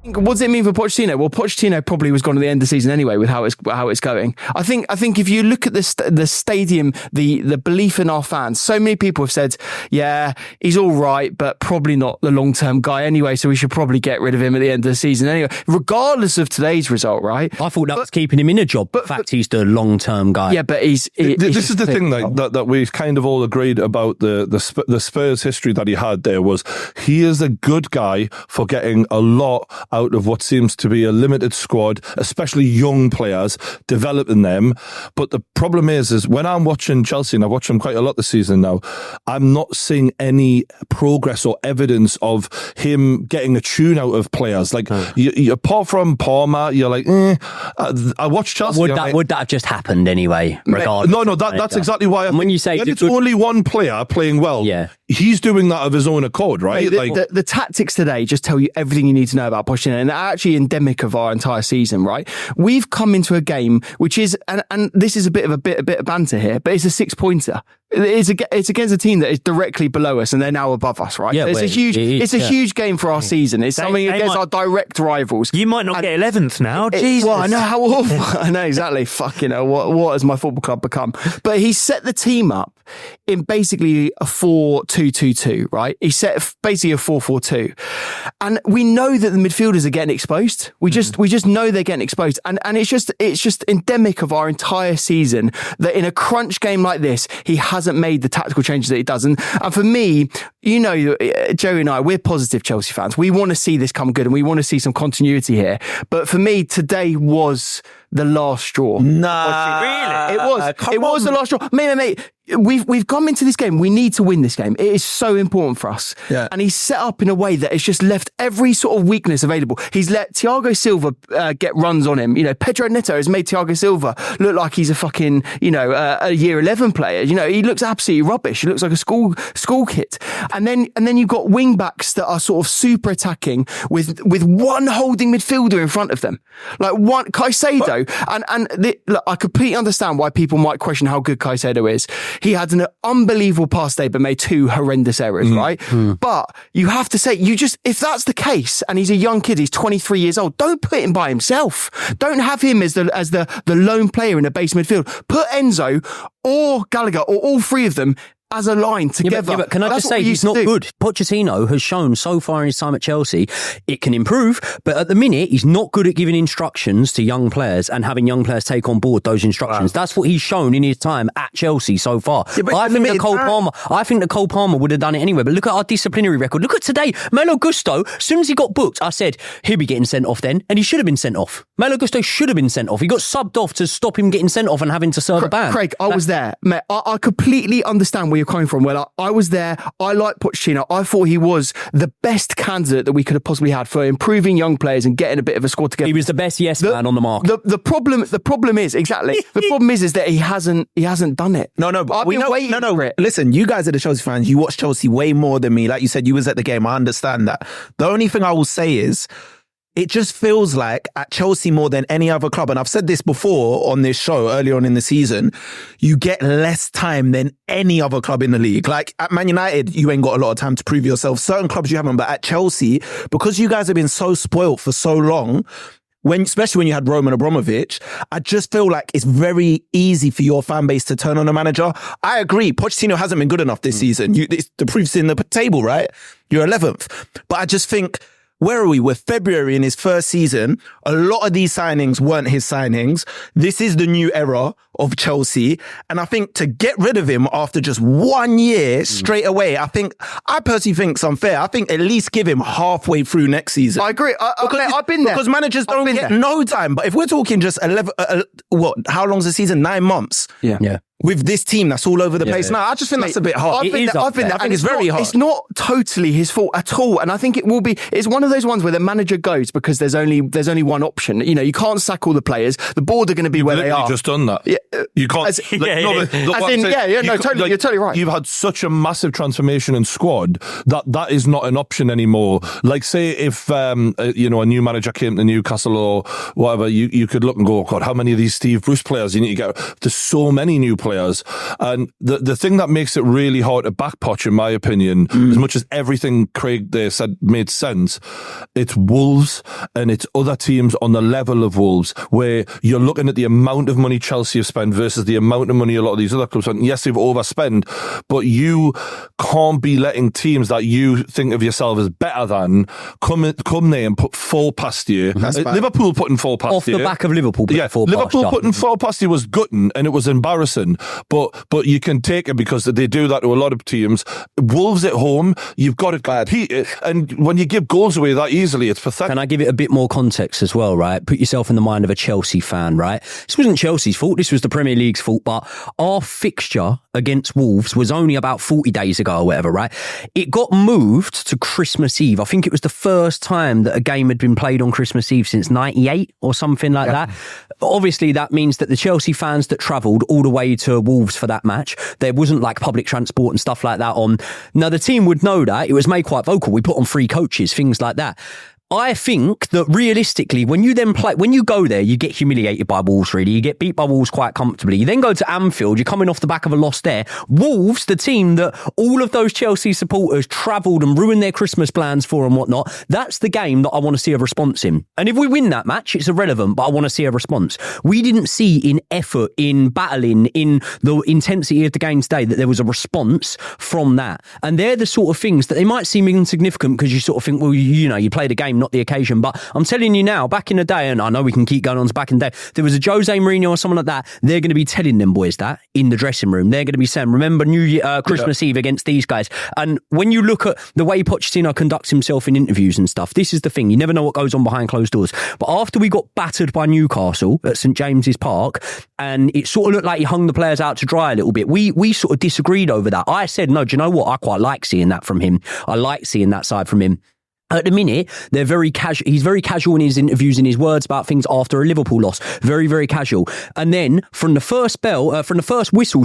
What does it mean for Pochettino? Well, Pochettino probably was gone at the end of the season anyway with how it's going. I think if you look at the stadium, the belief in our fans, so many people have said, yeah, he's all right, but probably not the long-term guy anyway, so we should probably get rid of him at the end of the season anyway, regardless of today's result, right? I thought that was keeping him in a job. But in fact, he's the long-term guy. Yeah, but this is the thing that we've kind of all agreed about the Spurs history that he had there was he is a good guy for getting a lot out of what seems to be a limited squad, especially young players, developing them. But the problem is when I'm watching Chelsea, and I've watched them quite a lot this season now, I'm not seeing any progress or evidence of him getting a tune out of players. Like, apart from Palmer, you're like, I watched Chelsea. Would that have just happened anyway? Regardless. No, that's exactly why. When you say it's only one player playing well, he's doing that of his own accord, right? The tactics today just tell you everything you need to know about Pochettino, and they're actually endemic of our entire season, right? We've come into a game which is, and this is a bit of banter here, but it's a 6-pointer. It's against a team that is directly below us and they're now above us, right? Yeah, it's a huge game for our season. It's something against our direct rivals. You might not get 11th now. Jesus. Well, I know how awful. I know exactly. Fucking hell. What has my football club become? But he set the team up in basically a 4-2-2-2, right? He set basically a 4-4-2. And we know that the midfielders are getting exposed. We just know they're getting exposed. And it's just endemic of our entire season that in a crunch game like this, he hasn't made the tactical changes that he does. And for me, you know, Joey and I, we're positive Chelsea fans. We want to see this come good and we want to see some continuity here. But for me, today was the last straw. Nah, really? It was the last straw. Mate, we've come into this game. We need to win this game. It is so important for us. Yeah. And he's set up in a way that it's just left every sort of weakness available. He's let Thiago Silva get runs on him. You know, Pedro Neto has made Thiago Silva look like he's a fucking, a year 11 player. You know, he looks absolutely rubbish. He looks like a school kid. And then you've got wing backs that are sort of super attacking with one holding midfielder in front of them. Like one Caicedo. Look, I completely understand why people might question how good Caicedo is. He had an unbelievable pass day, but made 2 horrendous errors, right? But you have to say, if that's the case, and he's a young kid, he's 23 years old, don't put him by himself. Don't have him as the lone player in the base midfield. Put Enzo or Gallagher or all 3 of them as a line together. But can I just say, he's not good. Pochettino has shown so far in his time at Chelsea, it can improve, but at the minute, he's not good at giving instructions to young players and having young players take on board those instructions. Wow. That's what he's shown in his time at Chelsea so far. Yeah, I think that Cole Palmer would have done it anyway, but look at our disciplinary record. Look at today. Malo Gusto, as soon as he got booked, I said, he'll be getting sent off then, and he should have been sent off. Malo Gusto should have been sent off. He got subbed off to stop him getting sent off and having to serve a ban. Craig, I was there. Mate, I completely understand where you're coming from. Well, I was there. I like Pochettino. I thought he was the best candidate that we could have possibly had for improving young players and getting a bit of a squad together. He was the best man on the market. The problem is that he hasn't done it. No. Listen, you guys are the Chelsea fans. You watch Chelsea way more than me. Like you said, you was at the game. I understand that. The only thing I will say is, it just feels like at Chelsea more than any other club, and I've said this before on this show earlier on in the season, you get less time than any other club in the league. Like at Man United, you ain't got a lot of time to prove yourself. Certain clubs you haven't, but at Chelsea, because you guys have been so spoilt for so long, especially when you had Roman Abramovich, I just feel like it's very easy for your fan base to turn on a manager. I agree, Pochettino hasn't been good enough this season. The proof's in the table, right? You're 11th. But I just think, where are we? We're February in his first season. A lot of these signings weren't his signings. This is the new era of Chelsea. And I think to get rid of him after just 1 year straight away, I personally think it's unfair. I think at least give him halfway through next season. I agree. I've been there. Because managers don't get no time. But if we're talking just 11, how long's the season? 9 months. Yeah. With this team that's all over the place now, I just think that's a bit hard. I've been there. I think it's very hard. It's not totally his fault at all, and I think it will be. It's one of those ones where the manager goes because there's only one option. You know, you can't sack all the players. The board are going to be where they are. You've just done that. Yeah, you can't. Totally. You're totally right. You've had such a massive transformation in squad that is not an option anymore. Like, say if a new manager came to Newcastle or whatever, you could look and go, oh God, how many of these Steve Bruce players you need to get? There's so many new players. players. And the thing that makes it really hard to back Poch, in my opinion, as much as everything Craig there said made sense, it's Wolves and it's other teams on the level of Wolves, where you're looking at the amount of money Chelsea have spent versus the amount of money a lot of these other clubs spent. Yes, they've overspent, but you can't be letting teams that you think of yourself as better than come there and put 4 past you. Liverpool putting 4 past Off you. the back of Liverpool putting 4 past Liverpool you. putting 4 past you was gutting and it was embarrassing, but you can take it because they do that to a lot of teams. Wolves at home, you've got to compete it, and when you give goals away that easily, it's pathetic. Can I give it a bit more context as well, right? Put yourself in the mind of a Chelsea fan, right? This wasn't Chelsea's fault, this was the Premier League's fault, but our fixture against Wolves was only about 40 days ago or whatever, right? It got moved to Christmas Eve. I think it was the first time that a game had been played on Christmas Eve since 98 or something like that. Obviously, that means that the Chelsea fans that travelled all the way to Wolves for that match, there wasn't like public transport and stuff like that on. Now, the team would know that. It was made quite vocal. We put on free coaches, things like that. I think that realistically, when you go there, you get humiliated by Wolves, really. You get beat by Wolves quite comfortably. You then go to Anfield, you're coming off the back of a loss there. Wolves, the team that all of those Chelsea supporters travelled and ruined their Christmas plans for and whatnot, that's the game that I want to see a response in. And if we win that match, it's irrelevant, but I want to see a response. We didn't see in effort, in battling, in the intensity of the game today, that there was a response from that. And they're the sort of things that they might seem insignificant because you sort of think, well, you played a game, not the occasion. But I'm telling you now, back in the day, and I know we can keep going on to back in the day, there was a Jose Mourinho or someone like that, they're going to be telling them boys that in the dressing room. They're going to be saying, remember Christmas Eve against these guys. And when you look at the way Pochettino conducts himself in interviews and stuff, this is the thing. You never know what goes on behind closed doors. But after we got battered by Newcastle at St James's Park, and it sort of looked like he hung the players out to dry a little bit, we sort of disagreed over that. I said, no, do you know what? I quite like seeing that from him. I like seeing that side from him. At the minute, they're very casual. He's very casual in his interviews and his words about things after a Liverpool loss. Very, very casual. And then from the first whistle,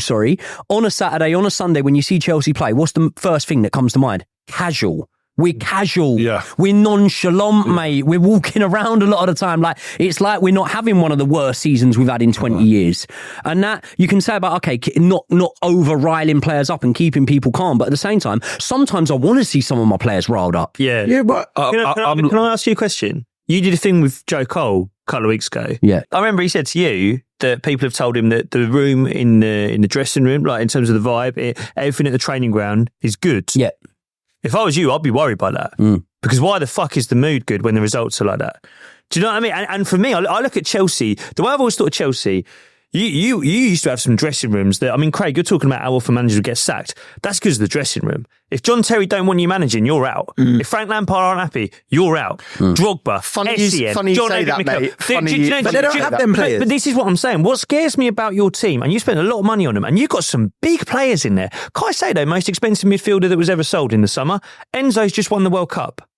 on a Saturday, on a Sunday, when you see Chelsea play, what's the first thing that comes to mind? Casual. We're casual. Yeah. We're nonchalant, mate. We're walking around a lot of the time. Like, it's like we're not having one of the worst seasons we've had in 20 years. And that you can say about, okay, not over riling players up and keeping people calm. But at the same time, sometimes I want to see some of my players riled up. Yeah. Yeah, but can I ask you a question? You did a thing with Joe Cole a couple of weeks ago. Yeah. I remember he said to you that people have told him that the room in the dressing room, like in terms of the vibe, everything at the training ground is good. Yeah. If I was you, I'd be worried by that. Because why the fuck is the mood good when the results are like that? Do you know what I mean? And for me, I look at Chelsea, the way I've always thought of Chelsea, you used to have some dressing rooms that, I mean, Craig, you're talking about how often managers get sacked. That's because of the dressing room. If John Terry don't want you managing, you're out. If Frank Lampard aren't happy, you're out. Drogba, Funny Essien, you John say Odegaard, that, mate. But they don't have them players. But this is what I'm saying. What scares me about your team, and you spend a lot of money on them, and you've got some big players in there. Caicedo, most expensive midfielder that was ever sold in the summer. Enzo's just won the World Cup.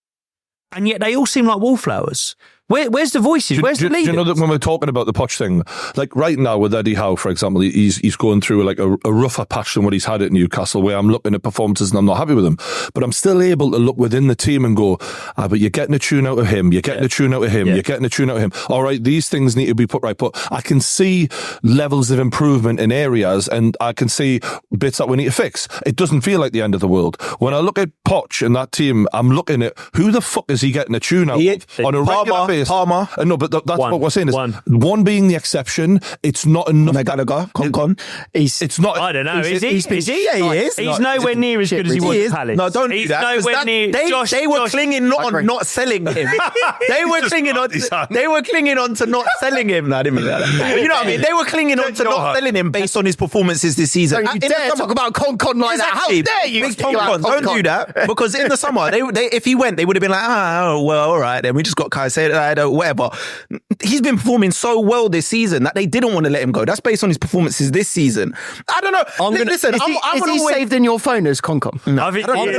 And yet they all seem like wallflowers. Where's the voices? Where's the leaders? Do you know that when we're talking about the Poch thing, like right now with Eddie Howe, for example, he's going through like a rougher patch than what he's had at Newcastle, where I'm looking at performances and I'm not happy with him. But I'm still able to look within the team and go, but you're getting a tune out of him, you're getting a tune out of him, you're getting a tune out of him. All right, these things need to be put right. But I can see levels of improvement in areas, and I can see bits that we need to fix. It doesn't feel like the end of the world. When I look at Poch and that team, I'm looking at who the fuck is he getting a tune out of on a regular basis? Palmer. No, but that's what we're saying is one being the exception. It's not enough. It's not. I don't know. Is he? Yeah, he is. He's nowhere near as good as he was at Palace. No, don't do that. Nowhere near. They were clinging on not selling him. They were clinging on. They were clinging on to not selling him. No, I didn't mean that. But you know what I mean? They were clinging on to not selling him based on his performances this season. Don't you dare talk about Con like that. How dare you? Big Con. Don't do that, because in the summer, they if he went, they would have been like, well, all right, then we just got Caicedo, whatever. He's been performing so well this season that they didn't want to let him go. That's based on his performances this season. I don't know. Listen, is he saved in your phone as Concom? No, I don't even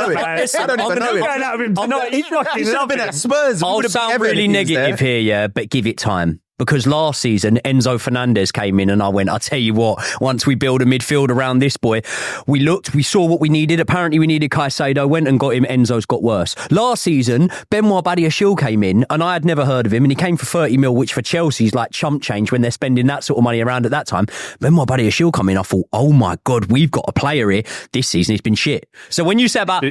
know him. He's been at Spurs. I'll sound really negative here, but give it time. because last season Enzo Fernandez came in and I went, I'll tell you what, once we build a midfield around this boy, we saw what we needed. Apparently we needed Caicedo, went and got him. Enzo's got worse. Last season, Benoit Badiashile came in and I had never heard of him, and he came for 30 mil, which for Chelsea's like chump change when they're spending that sort of money around at that time. Benoit Badiashile come in, I thought, oh my God, we've got a player here. This season he's been shit. So when you said about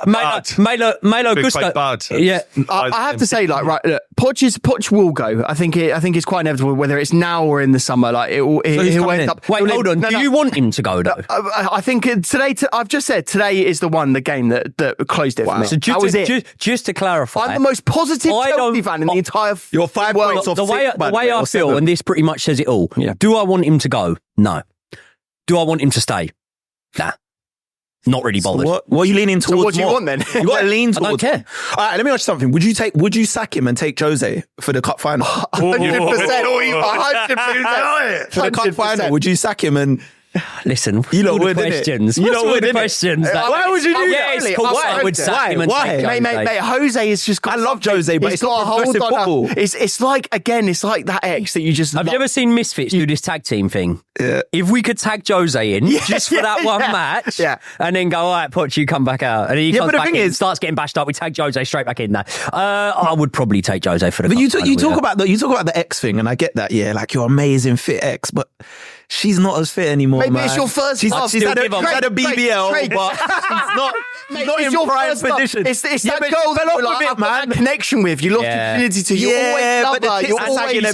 Melo Gusto, yeah, I have to say, like, right, look, Poch will go. I think it's quite inevitable, whether it's now or in the summer. Like, he'll end up. Wait, hold on. Do you want him to go though? I think today. I've just said today is the game that closed it for me. So that was it. Just to clarify, I'm the most positive Chelsea fan in the entire. You're 5 points off. The way I feel, and this pretty much says it all. Yeah. Do I want him to go? No. Do I want him to stay? Nah. Not really bothered. So what are you leaning towards? So what do you want then? You got to lean towards. I don't care. All right, let me ask you something. Would you sack him and take Jose for the cup final? 100%. 100%. For the cup final, would you sack him and? Listen, you lot all would, the questions. You lot would, the questions. Why would you do that? Yes, of course I would sack him and take Jose. Mate, Jose is just got. I love Jose, but it's got a hold on. football. It's like that ex that you just. Have you ever seen Misfits do this tag team thing? Yeah. If we could tag Jose in just for that one match, and then go, all right, Poch, you come back out, and he comes back in, starts getting bashed up. We tag Jose straight back in there. I would probably take Jose for the. But you talk about the ex thing, and I get that. Yeah, like your amazing fit ex, but. She's not as fit anymore, Maybe man. it's your first. She's had a BBL, but she's not in prime position. It's that girl that you like, man. Connection with. You lost your virginity to. You always love her. You're always.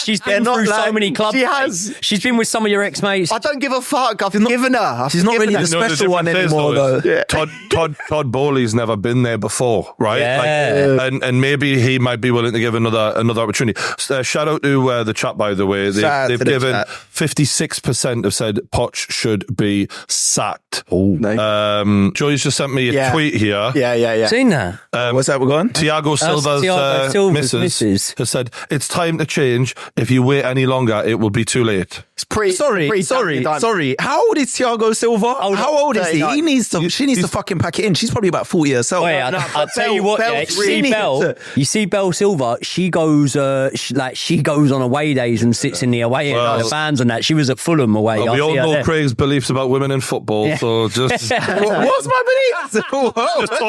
She's been through so many clubs. She has. She's been with some of your ex-mates. I don't give a fuck. I've given her. She's not really the special one anymore, though. Todd Bowley's never been there before, right? Yeah. And maybe he might be willing to give another opportunity. Shout out to the chat, by the way. They've given 56% have said Poch should be sacked. Joy's just sent me a tweet here. Yeah. Seen that? What's that we're going? Thiago Silva's missus has said, it's time to change. If you wait any longer, it will be too late. It's sorry. How old is Thiago Silva? How old is he? She needs to fucking pack it in. She's probably about 40 herself. Wait, I'll tell you what, you see Belle Silva, she goes on away days and sits in the away end with the fans and that. She was at Fulham away. We all know Craig's beliefs about women in football, so just... What's my beliefs? Just all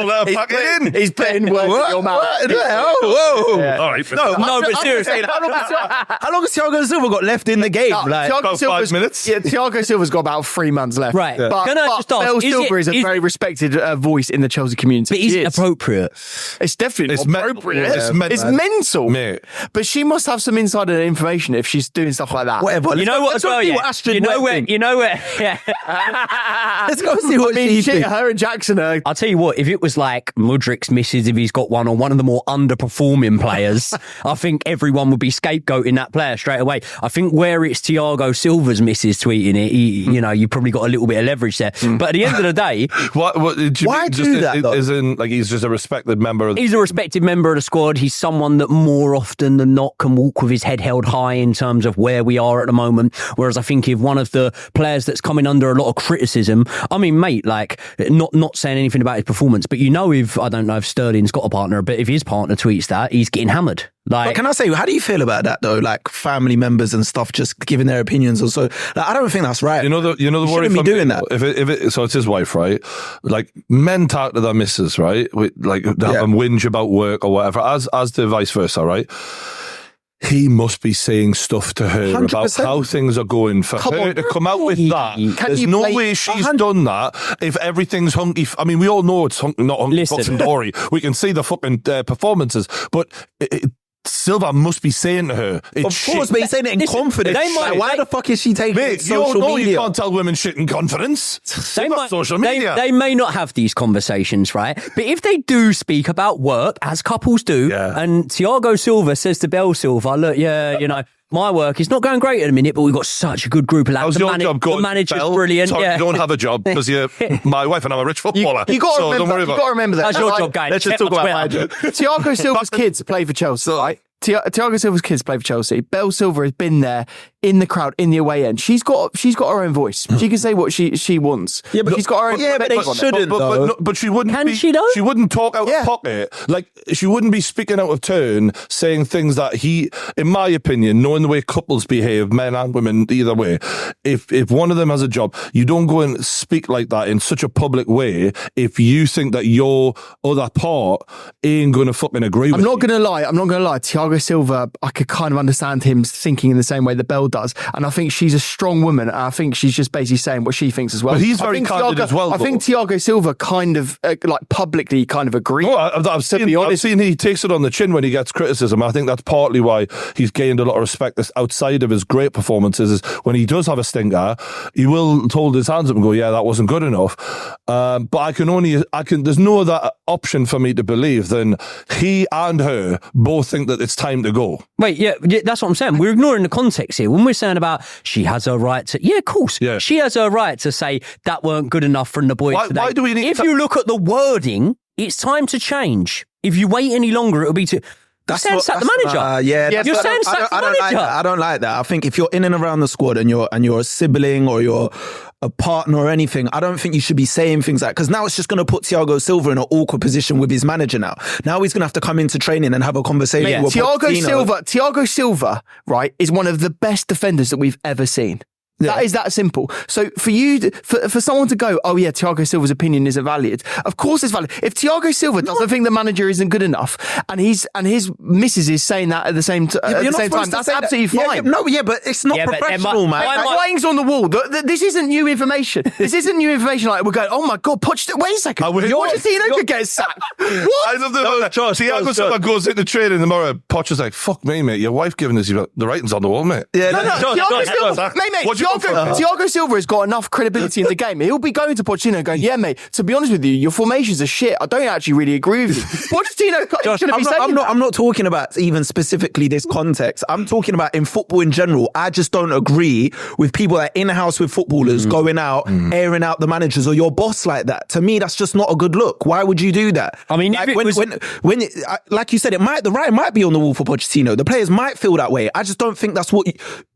let her pack it in. He's putting words in your mouth. Whoa. All right. No, but seriously, how long has Thiago Silva got left in the game? About 5 minutes. Yeah, Thiago Silva's got about 3 months left. Right. But Belle Silva is a very respected voice in the Chelsea community. But is it appropriate? It's definitely appropriate. It's mental. Mate. But she must have some insider information if she's doing stuff like that. Whatever. You know what? You know where? Yeah. Let's go see what she thinks. Her and Jackson are... I'll tell you what, if it was like Mudrik's missus, if he's got one, or one of the more underperforming players, I think everyone would be scapegoating that player straight away. I think where it's Thiago Silva's missus tweeting it, you probably got a little bit of leverage there. But at the end of the day... Why do that, though? Isn't like he's just a respected member of... He's a respected member of the squad. He's someone that more often than not can walk with his head held high in terms of where we are at the moment. Whereas I think if one of the players that's coming under a lot of criticism, I mean, mate, like, not saying anything about his performance, but I don't know if Sterling's got a partner, but if his partner tweets that, he's getting hammered. Like, but can I say, how do you feel about that though? Like family members and stuff just giving their opinions or so. Like, I don't think that's right. You know the worry shouldn't be doing that. So it's his wife, right? Like men talk to their missus, right? Like have them whinge about work or whatever, as the vice versa, right? He must be saying stuff to her 100%. About how things are going for her to come out with that. There's no way she's done that if everything's hunky. I mean, we all know it's not hunky fucking dory. We can see the fucking performances, but Silva must be saying to her, it's of course, but he's saying it in confidence. Why the fuck is she taking it social media? You can't tell women shit in confidence. Social media. They may not have these conversations, right? But if they do speak about work, as couples do, and Thiago Silva says to Belle Silva, look, my work is not going great at the minute, but we've got such a good group of lads. The manager's brilliant. Sorry, you don't have a job because my wife and I'm a rich footballer. You got to remember that. That's your job, guys. Let's just talk about my job. Thiago Silva's kids play for Chelsea, right? Thiago Silva's kids play for Chelsea. Belle Silva has been there in the crowd, in the away end. She's got her own voice. She can say what she wants. Yeah, but she's got her own. Yeah, but they shouldn't. But she wouldn't. Can she though? She wouldn't talk out of pocket. Like she wouldn't be speaking out of turn, saying things that in my opinion, knowing the way couples behave, men and women, either way, if one of them has a job, you don't go and speak like that in such a public way if you think that your other part ain't going to fucking agree with you. I'm not going to lie. Thiago Silva, I could kind of understand him thinking in the same way that Belle does. And I think she's a strong woman. And I think she's just basically saying what she thinks as well. But he's very candid as well. I think Thiago Silva kind of, publicly kind of agrees. No, I've seen he takes it on the chin when he gets criticism. I think that's partly why he's gained a lot of respect outside of his great performances. Is when he does have a stinker, he will hold his hands up and go, yeah, that wasn't good enough. But there's no other option for me to believe than he and her both think that it's time to go. Wait, yeah, that's what I'm saying. We're ignoring the context here. When we're saying about she has her right to, yeah, of course, she has her right to say that weren't good enough from the boys today. Why do we need if you look at the wording, it's time to change. If you wait any longer, it'll be too... You're saying sack the manager. You're saying sack the manager. I don't like that. I think if you're in and around the squad and you're a sibling or you're a partner or anything, I don't think you should be saying things like, because now it's just going to put Thiago Silva in an awkward position with his manager now. Now he's going to have to come into training and have a conversation with Pochettino. Thiago Silva, right, is one of the best defenders that we've ever seen. Yeah. That is that simple. So for you, for someone to go, oh yeah, Thiago Silva's opinion isn't valid. Of course it's valid. If Thiago Silva doesn't think the manager isn't good enough, and his missus is saying that at the same time, that's absolutely fine. But it's not professional, man. Writing's on the wall. This isn't new information. This isn't new information. Like we're going, oh my god, Pochettino. Wait a second, Pochettino could get sacked. What? I love the Thiago Silva goes into training tomorrow. Poch is like, fuck me, mate. Your wife giving us the writing's on the wall, mate. Yeah, Thiago Silva, mate. Thiago Silva has got enough credibility in the game. He'll be going to Pochettino and going, yeah, mate, to be honest with you, your formations are shit. I don't actually really agree with you. Pochettino shouldn't be saying that. I'm not talking about even specifically this context. I'm talking about in football in general. I just don't agree with people that are in-house with footballers going out, airing out the managers or your boss like that. To me, that's just not a good look. Why would you do that? I mean, like like you said, the writing might be on the wall for Pochettino. The players might feel that way. I just don't think that's what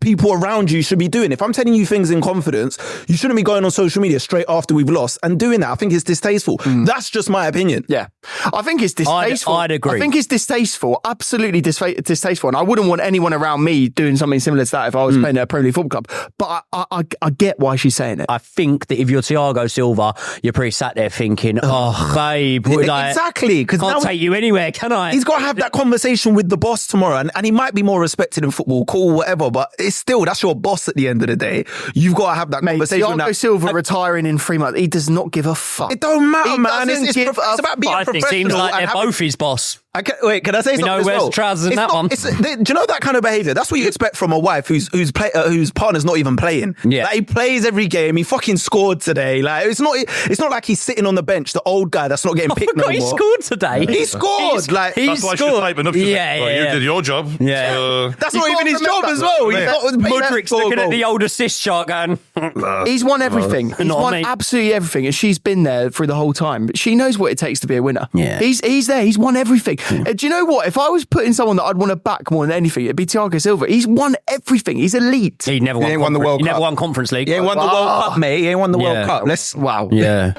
people around you should be doing. If I'm telling you things in confidence, you shouldn't be going on social media straight after we've lost and doing that. I think it's distasteful. That's just my opinion. Yeah. I think it's distasteful. I'd agree. I think it's distasteful, absolutely distasteful. And I wouldn't want anyone around me doing something similar to that if I was playing at a Premier League football club. But I get why she's saying it. I think that if you're Thiago Silva, you're pretty sat there thinking, babe, exactly. Because can't take you anywhere, can I? He's got to have that conversation with the boss tomorrow. And he might be more respected in football, cool, whatever. But it's still, that's your boss at the end of the day. You've got to have that conversation. Thiago Silva retiring in 3 months, he does not give a fuck. It don't matter, man. It's about being professional. It seems like they're both his boss. Can I say something as well? Trousers in that one. Do you know that kind of behaviour? That's what you expect from a wife whose partner's not even playing. Yeah. Like, he plays every game. He fucking scored today. Like it's not like he's sitting on the bench, the old guy that's not getting picked no more. He scored today. He scored. That's why she's typing up. You did your job. Yeah. That's not even his job as well. Mudrik's looking at the old assist chart going. He's won everything. He's won absolutely everything. And she's been there through the whole time. She knows what it takes to be a winner. Yeah. He's there. He's won everything. Do you know what? If I was putting someone that I'd want to back more than anything, it'd be Thiago Silva. He's won everything. He's elite. He never won the World Cup. He never won Conference League. He ain't won the World Cup, mate. He ain't won the World Cup. Wow. Yeah.